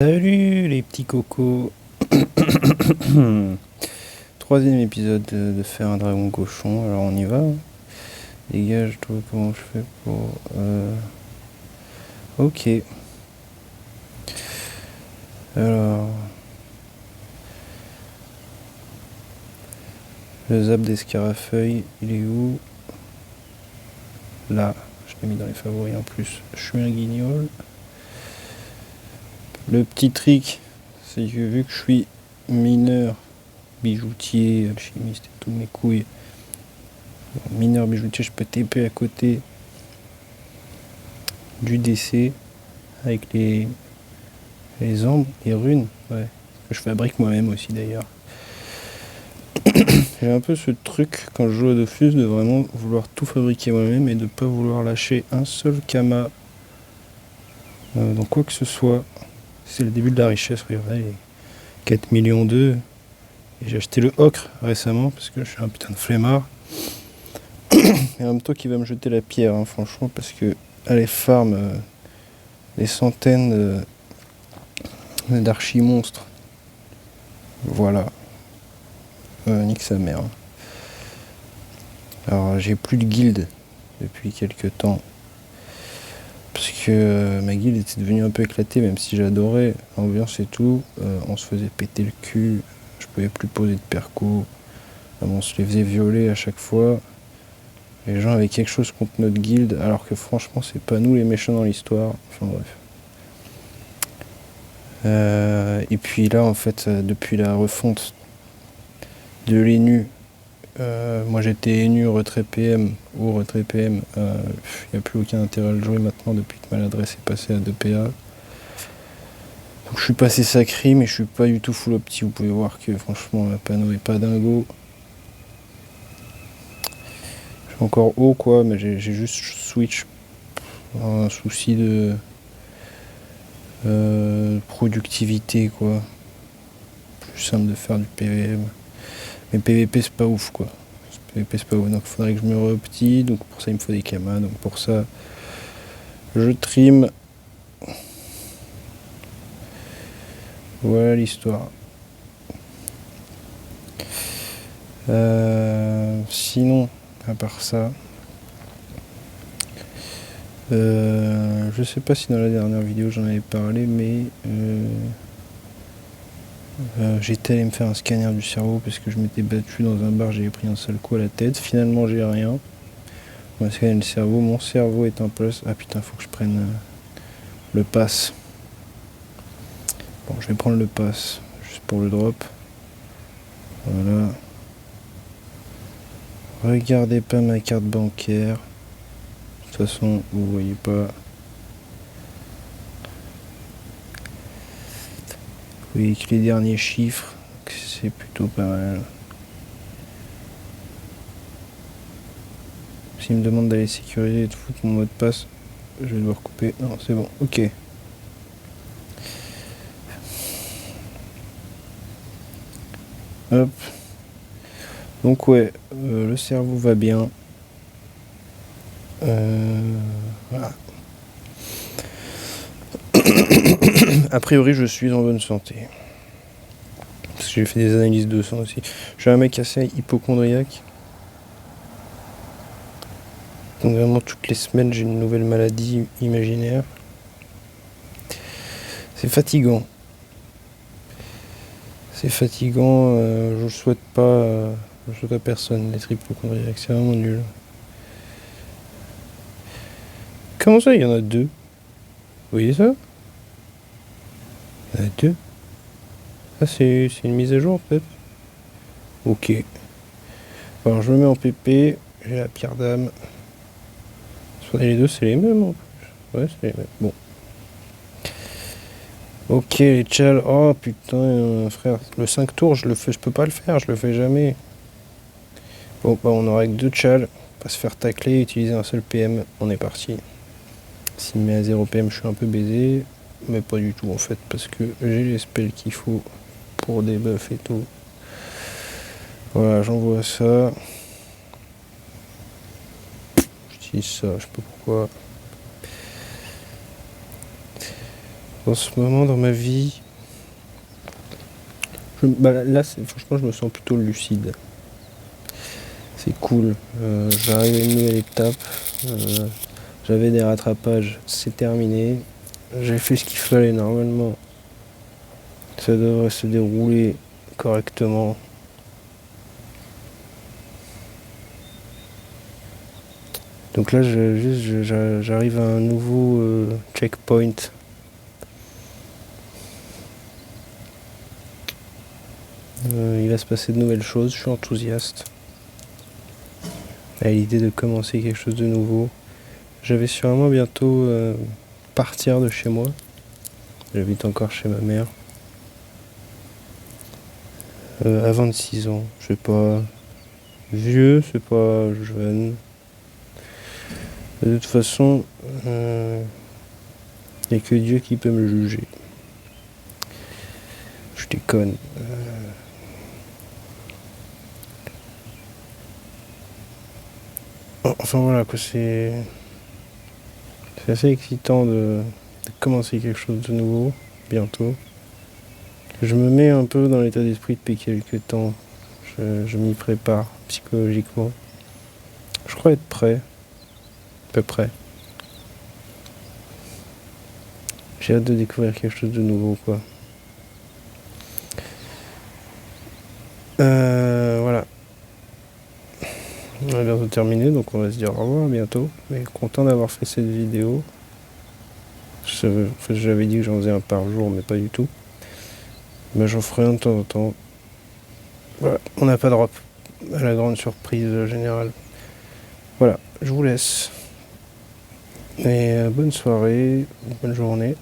Salut les petits cocos. Troisième épisode de faire un dragon cochon. Alors on y va. Dégage, toi, comment je fais pour... Ok. Alors... Le zap d'escarafeuille, il est où? Là. Je l'ai mis dans les favoris en plus. Je suis un guignol. Le petit trick, c'est que vu que je suis mineur, bijoutier, alchimiste et tout mes couilles, mineur bijoutier, je peux TP à côté du DC avec les ambres, les runes, ouais, que je fabrique moi-même aussi d'ailleurs. J'ai un peu ce truc quand je joue à Dofus de vraiment vouloir tout fabriquer moi-même et de pas vouloir lâcher un seul kama dans quoi que ce soit. C'est le début de la richesse, regardez, les 4 millions d'œufs. Et j'ai acheté le ocre récemment parce que je suis un putain de flemmard. Et en même temps qui va me jeter la pierre, hein, franchement, parce que aller farm des centaines d'archi-monstres. Voilà. Nique sa mère. Alors j'ai plus de guilde depuis quelques temps. Parce que ma guilde était devenue un peu éclatée, même si j'adorais l'ambiance et tout. On se faisait péter le cul. Je pouvais plus poser de perco. On se les faisait violer à chaque fois. Les gens avaient quelque chose contre notre guilde, alors que franchement c'est pas nous les méchants dans l'histoire. Enfin bref. Et puis là en fait, depuis la refonte de l'ENU, moi j'étais ENU retrait PM ou retrait PM, il n'y a plus aucun intérêt à le jouer maintenant depuis que Maladresse est passé à 2PA. Donc je suis passé sacré, mais je suis pas du tout full opti. Vous pouvez voir que franchement la panneau est pas dingo. Je suis encore haut quoi, mais j'ai juste switch. Un souci de productivité quoi. Plus simple de faire du PVM. Mais PVP c'est pas ouf quoi. PVP c'est pas ouf. Donc il faudrait que je me re-opti. Donc pour ça il me faut des kamas. Donc pour ça je trim. Voilà l'histoire. Sinon, à part ça, je sais pas si dans la dernière vidéo j'en avais parlé, mais j'étais allé me faire un scanner du cerveau parce que je m'étais battu dans un bar, j'avais pris un seul coup à la tête. Finalement, j'ai rien. On va scanner le cerveau. Mon cerveau est en place. Ah putain, faut que je prenne le pass. Bon, je vais prendre le pass juste pour le drop. Voilà. Regardez pas ma carte bancaire. De toute façon, vous voyez pas. Vous voyez que les derniers chiffres, c'est plutôt pas mal. S'il me demande d'aller sécuriser et de foutre mon mot de passe, je vais devoir couper. Non, c'est bon, ok. Hop. Donc ouais, le cerveau va bien. Voilà. A priori, je suis en bonne santé. Parce que j'ai fait des analyses de sang aussi. Je suis un mec assez hypochondriaque. Donc vraiment, toutes les semaines, j'ai une nouvelle maladie imaginaire. C'est fatigant. C'est fatigant, je le souhaite pas. Je le souhaite à personne d'être hypochondriaque, c'est vraiment nul. Comment ça, il y en a deux? Vous voyez ça? Il y en a deux? Ah, c'est une mise à jour peut-être? Ok. Alors je me mets en PP, j'ai la pierre d'âme. Les deux c'est les mêmes en plus. Ouais, c'est les mêmes. Bon. Ok, les tchals. Oh putain, frère. Le 5 tours, je peux pas le faire, je le fais jamais. Bon, bah on aura que 2 tchals. Pas se faire tacler, utiliser un seul PM. On est parti. S'il met à 0 PM, je suis un peu baisé. Mais pas du tout en fait, parce que j'ai les spells qu'il faut pour des buffs et tout. Voilà, j'envoie ça. J'utilise ça, je sais pas pourquoi. En ce moment dans ma vie, là franchement je me sens plutôt lucide. C'est cool. J'arrive à une nouvelle étape. J'avais des rattrapages, c'est terminé. J'ai fait ce qu'il fallait normalement. Ça devrait se dérouler correctement. Donc là, j'arrive à un nouveau checkpoint. Il va se passer de nouvelles choses, je suis enthousiaste à l'idée de commencer quelque chose de nouveau. Je vais sûrement bientôt partir de chez moi. J'habite encore chez ma mère. À 26 ans, je sais pas vieux, c'est pas jeune. De toute façon, il n'y a que Dieu qui peut me juger. Je déconne. Enfin voilà, quoi, c'est assez excitant de commencer quelque chose de nouveau, bientôt. Je me mets un peu dans l'état d'esprit depuis quelques temps. Je m'y prépare psychologiquement. Je crois être prêt, à peu près. J'ai hâte de découvrir quelque chose de nouveau, quoi. Voilà. On va bientôt terminer, donc on va se dire au revoir bientôt. Mais content d'avoir fait cette vidéo. J'avais dit que j'en faisais un par jour, mais pas du tout. Mais j'en ferai un de temps en temps. Voilà, on n'a pas droit à la grande surprise générale. Voilà, je vous laisse. Et bonne soirée, bonne journée.